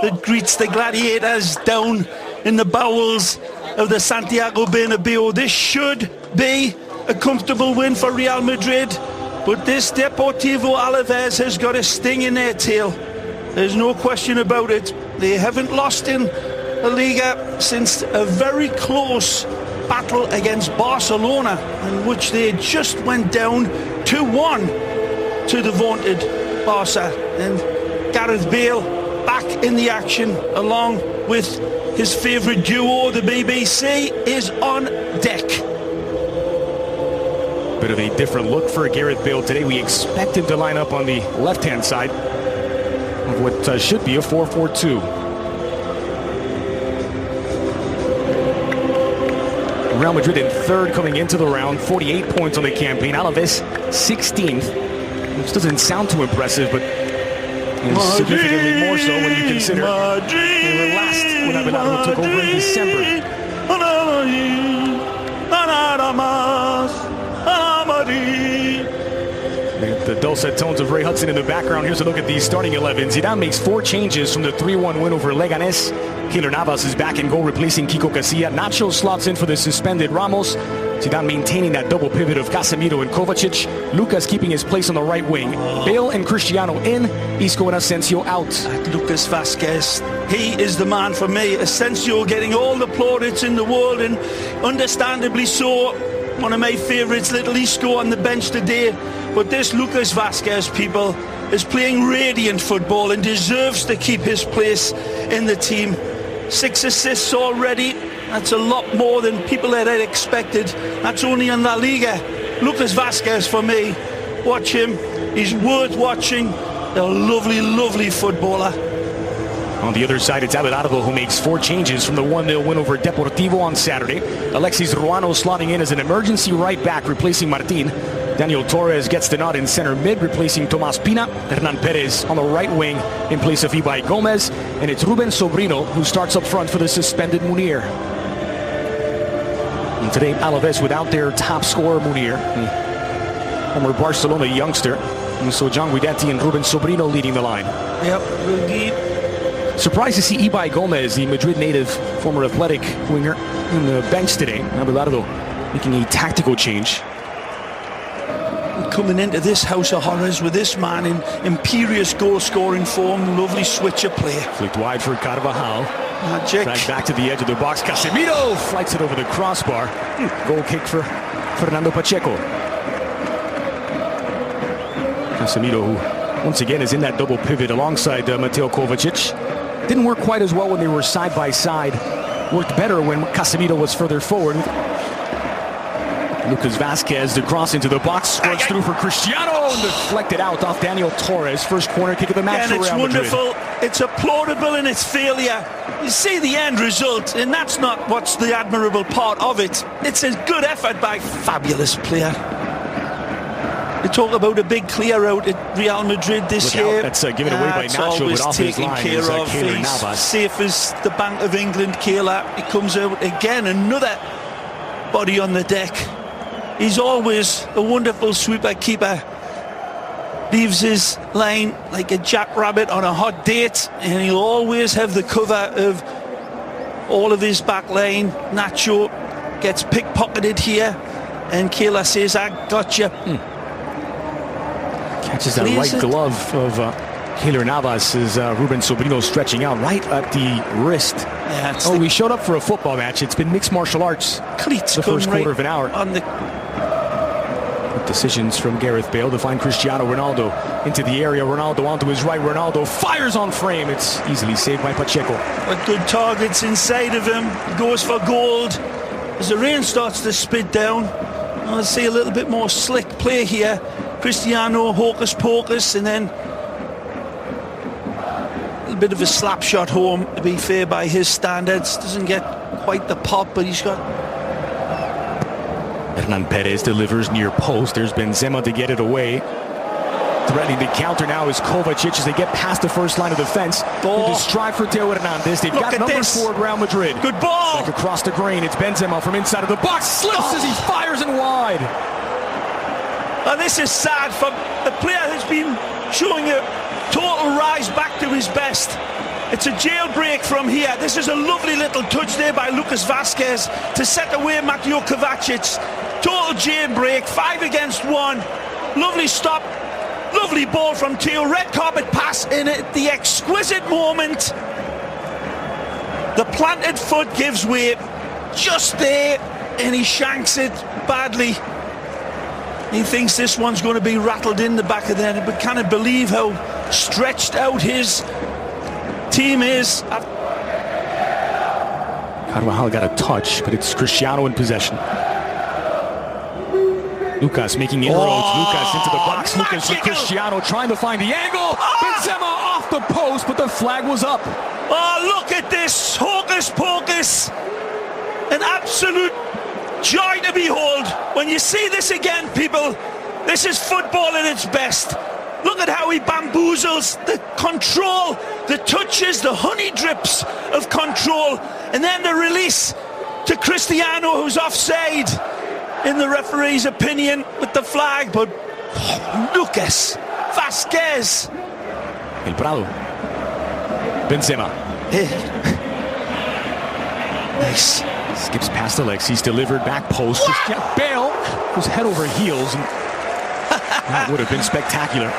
that greets the gladiators down in the bowels of the Santiago Bernabeu. This should be a comfortable win for Real Madrid, but this Deportivo Alaves has got a sting in their tail. There's no question about it. They haven't lost in La Liga since a very close battle against Barcelona, in which they just went down 2-1 to the vaunted Barca. And Gareth Bale back in the action along with his favourite duo, the BBC, is on deck. Bit of a different look for Gareth Bale today. We expect him to line up on the left-hand side of what should be a 4-4-2. Real Madrid in third coming into the round, 48 points on the campaign. Alaves 16th, which doesn't sound too impressive, but is significantly more so when you consider they were last when Abelardo took over in December. The dulcet tones of Ray Hudson in the background. Here's a look at the starting 11. Zidane makes 4 changes from the 3-1 win over Leganés. Keylor Navas is back in goal, replacing Kiko Casilla. Nacho slots in for the suspended Ramos. Zidane maintaining that double pivot of Casemiro and Kovacic. Lucas keeping his place on the right wing. Bale and Cristiano in. Isco and Asensio out. Lucas Vázquez, he is the man for me. Asensio getting all the plaudits in the world, and understandably so. One of my favourites, little Isco on the bench today. But this Lucas Vázquez, people, is playing radiant football and deserves to keep his place in the team. 6 assists already. That's a lot more than people had expected. That's only in La Liga. Lucas Vázquez for me. Watch him. He's worth watching. A lovely, lovely footballer. On the other side, it's Abelardo who makes 4 changes from the 1-0 win over Deportivo on Saturday. Alexis Ruano slotting in as an emergency right back, replacing Martin. Daniel Torres gets the nod in center mid, replacing Tomas Pina. Hernan Perez on the right wing in place of Ibai Gomez. And it's Ruben Sobrino who starts up front for the suspended Munir. And today, Alaves without their top scorer, Munir, former Barcelona youngster. And so John Guidetti and Ruben Sobrino leading the line. Yep, indeed. Surprised to see Ibai Gomez, the Madrid native, former Athletic winger, in the bench today. Abelardo making a tactical change. Coming into this house of horrors with this man in imperious goal-scoring form. Lovely switcher play. Flicked wide for Carvajal. Magic. Dragged back to the edge of the box. Casemiro flights it over the crossbar. Goal kick for Fernando Pacheco. Casemiro, who once again is in that double pivot alongside Mateo Kovacic. Didn't work quite as well when they were side by side. Worked better when Casemiro was further forward. Lucas Vázquez, the cross into the box, squirts through for Cristiano and deflected out off Daniel Torres. First corner kick of the match for Real Madrid. It's wonderful. It's applaudable in its failure. You see the end result, and that's not what's the admirable part of it. It's a good effort by a fabulous player. You talk about a big clear out at Real Madrid this year. That's given away by Nacho, but off his line is Keylor Navas. Safe as the Bank of England, Keylor. He comes out again, another body on the deck. He's always a wonderful sweeper keeper. Leaves his line like a jackrabbit on a hot date, and he'll always have the cover of all of his back line. Nacho gets pickpocketed here, and Keylor says, I got you. Catches that right glove of Keylor Navas as Ruben Sobrino stretching out right at the wrist. Yeah, we showed up for a football match. It's been mixed martial arts. Cleats the first quarter of an hour. On the decisions from Gareth Bale to find Cristiano Ronaldo into the area. Ronaldo onto his right. Ronaldo fires on frame. It's easily saved by Pacheco. But good targets inside of him. He goes for gold. As the rain starts to spit down, I'll see a little bit more slick play here. Cristiano, hocus pocus, and then a little bit of a slap shot home, to be fair, by his standards. Doesn't get quite the pop, but he's got... Hernan Perez delivers near post. There's Benzema to get it away. Threatening the counter now is Kovacic as they get past the first line of defense. Into stride for Theo Hernandez. They've got numbers for Real Madrid. Good ball. Back across the grain. It's Benzema from inside of the box. Slips as he fires in wide. And this is sad for the player who's been showing a total rise back to his best. It's a jailbreak from here. This is a lovely little touch there by Lucas Vasquez to set away Mateo Kovacic. Total jailbreak, 5 against 1. Lovely stop, lovely ball from Theo. Red carpet pass in at the exquisite moment. The planted foot gives way just there, and he shanks it badly. He thinks this one's going to be rattled in the back of the net, but can't believe how stretched out his team is. Carvajal got a touch, but it's Cristiano in possession. Lucas making inroads. Lucas into the box. Lucas and Cristiano trying to find the angle. Benzema off the post, but the flag was up. Oh, look at this. Hocus pocus. An absolute joy to behold. When you see this again, people, this is football at its best. Look at how he bamboozles, the control, the touches, the honey drips of control, and then the release to Cristiano, who's offside in the referee's opinion with the flag. But Lucas Vasquez. El Prado. Benzema. Nice. Skips past Alexis, delivered back post. Bale was head over heels, and that would have been spectacular.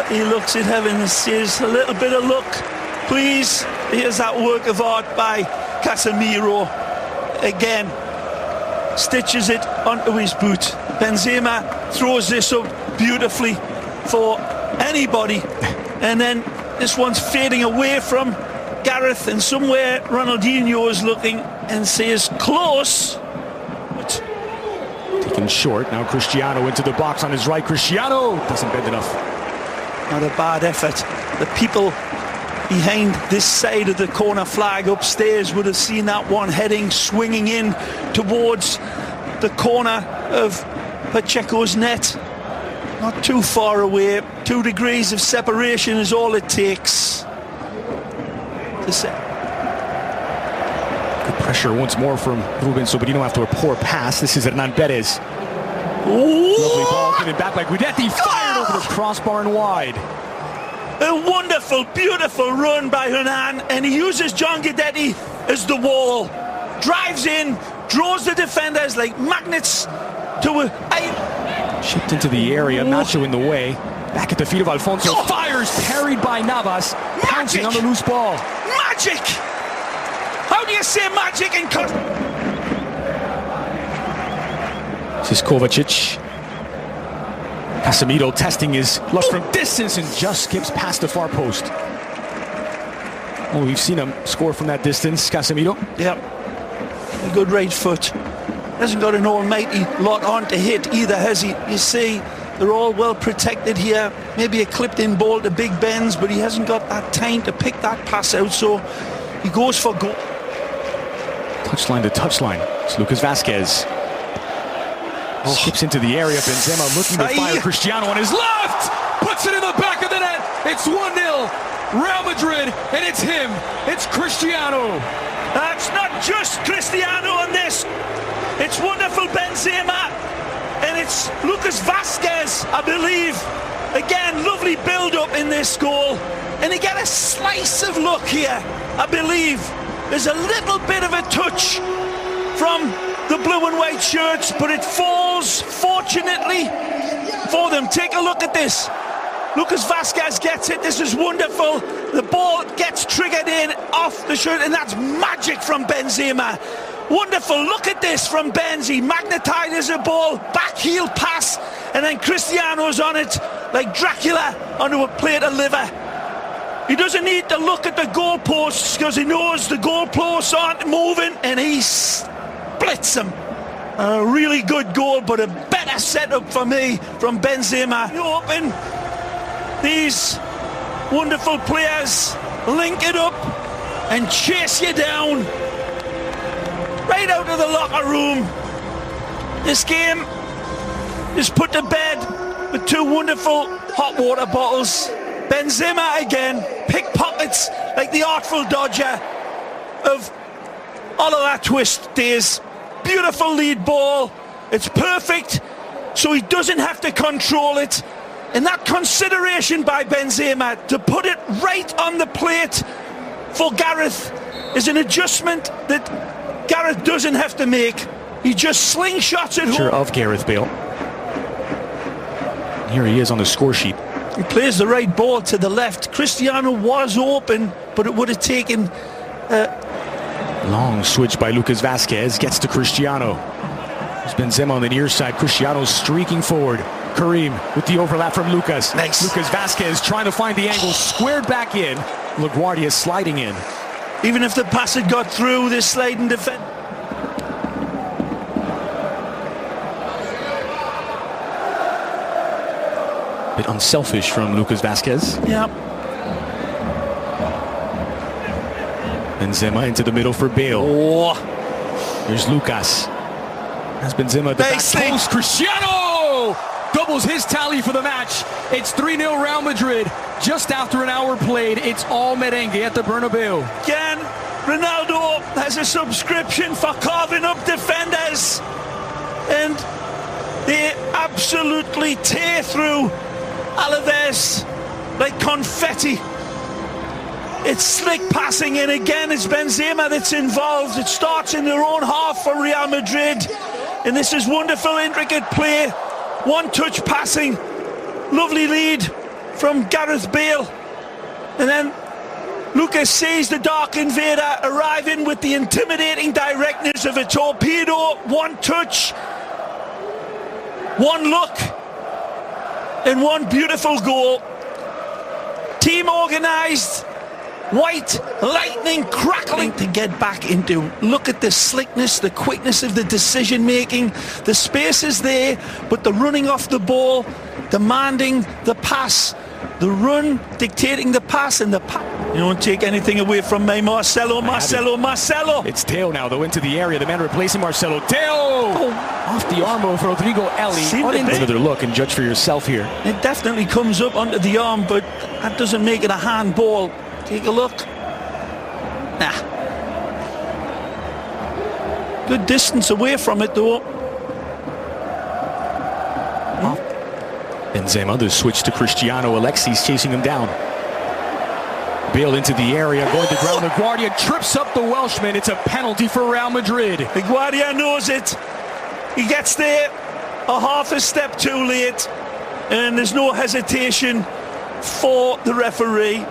He looks at heaven and says, a little bit of luck, please. Here's that work of art by Casemiro. Again, stitches it onto his boot. Benzema throws this up beautifully for anybody. And then this one's fading away from Gareth, and somewhere Ronaldinho is looking and says, close. But taken short. Now Cristiano into the box on his right. Cristiano doesn't bend enough. Not a bad effort. The people behind this side of the corner flag upstairs would have seen that one heading, swinging in towards the corner of Pacheco's net. Not too far away. 2 degrees of separation is all it takes. Good pressure once more from Ruben Sobrino after a poor pass. This is Hernan Perez. Ooh. Lovely ball given back by Guidetti. Fired over the crossbar and wide. A wonderful, beautiful run by Hernan, and he uses John Guidetti as the wall. Drives in, draws the defenders like magnets to a... Chipped into the area, Nacho in the way. Back at the feet of Alfonso. Fires, parried by Navas. Pouncing on the loose ball. Magic! How do you say magic in... This is Kovacic. Casemiro testing his luck from distance and just skips past the far post. Oh, we've seen him score from that distance, Casemiro. Yep. A good right foot. Hasn't got an almighty lot on to hit either, has he? You see, they're all well protected here. Maybe a clipped in ball to Big Ben's, but he hasn't got that time to pick that pass out, so he goes for goal. Touchline to touchline. It's Lucas Vasquez. Skips into the area. Benzema looking to fire. Cristiano on his left. Puts it in the back of the net. It's 1-0. Real Madrid, and it's him. It's Cristiano. It's not just Cristiano on this. It's wonderful Benzema. And it's Lucas Vasquez, I believe. Again, lovely build-up in this goal. And you get a slice of luck here, I believe. There's a little bit of a touch from the blue and white shirts, but it falls, fortunately, for them. Take a look at this. Lucas Vasquez gets it. This is wonderful. The ball gets triggered in off the shirt, and that's magic from Benzema. Wonderful. Look at this from Benzi. Magnetizes the ball, back heel pass, and then Cristiano's on it like Dracula onto a plate of liver. He doesn't need to look at the goalposts because he knows the goalposts aren't moving, and he splits them. A really good goal, but a better setup for me from Benzema. You open. These wonderful players link it up and chase you down right out of the locker room. This game is put to bed with 2 wonderful hot water bottles. Benzema again pickpockets like the Artful Dodger of Oliver Twist days. Beautiful lead ball. It's perfect, so he doesn't have to control it. And that consideration by Benzema to put it right on the plate for Gareth is an adjustment that Gareth doesn't have to make. He just slingshots it home. Of Gareth Bale. Here he is on the score sheet. He plays the right ball to the left. Cristiano was open, but it would have taken... Long switch by Lucas Vazquez, gets to Cristiano. There's Benzema on the near side. Cristiano streaking forward. Karim with the overlap from Lucas. Nice. Lucas Vazquez trying to find the angle, squared back in. LaGuardia sliding in. Even if the pass had got through, this sliding defense... Bit unselfish from Lucas Vazquez. Yeah. Benzema into the middle for Bale. Oh. Here's Lucas. Has Benzema at the back post. Cristiano doubles his tally for the match. It's 3-0 Real Madrid. Just after an hour played, it's all merengue at the Bernabeu. Again, Ronaldo has a subscription for carving up defenders. And they absolutely tear through Alaves like confetti. It's slick passing, and again it's Benzema that's involved. It starts in their own half for Real Madrid, and this is wonderful, intricate play, one-touch passing, lovely lead from Gareth Bale, and then Lucas sees the Dark Invader arriving with the intimidating directness of a torpedo. One touch, one look, and one beautiful goal. Team organised, white lightning crackling to get back into. Look at the slickness, the quickness of the decision making. The space is there, but the running off the ball, demanding the pass, the run dictating the pass, and the you don't take anything away from me. Marcelo. It's Teo now, though, into the area. The man replacing Marcelo. Teo off the arm of Rodrigo Eli. Another look, and judge for yourself here. It definitely comes up under the arm, but that doesn't make it a handball. Take a look. Nah. Good distance away from it, though. Benzema, the switch to Cristiano. Alexis chasing him down. Bale into the area, going to ground. LaGuardia trips up the Welshman. It's a penalty for Real Madrid. LaGuardia knows it. He gets there a half a step too late, and there's no hesitation for the referee.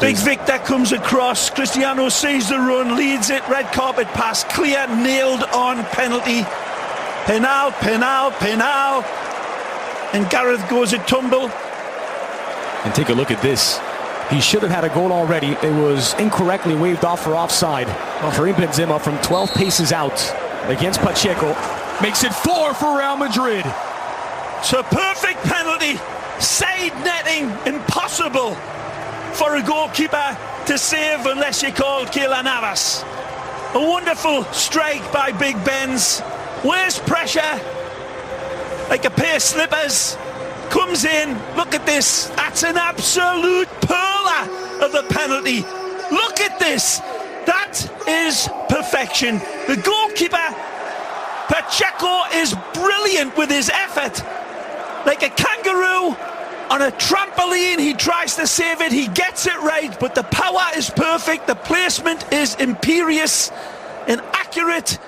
Big Victor comes across. Cristiano sees the run, leads it. Red carpet pass, clear, nailed on, penalty. Penal. And Gareth goes a tumble. And take a look at this. He should have had a goal already. It was incorrectly waved off for offside. Karim Benzema from 12 paces out against Pacheco makes it 4 for Real Madrid. It's a perfect penalty. Side netting, impossible for a goalkeeper to save unless you're called Keylor Navas. A wonderful strike by Big Benz. Where's pressure? Like a pair of slippers. Comes in. Look at this. That's an absolute perler of a penalty. Look at this. That is perfection. The goalkeeper, Pacheco, is brilliant with his effort. Like a kangaroo on a trampoline, he tries to save it. He gets it right, but the power is perfect. The placement is imperious and accurate.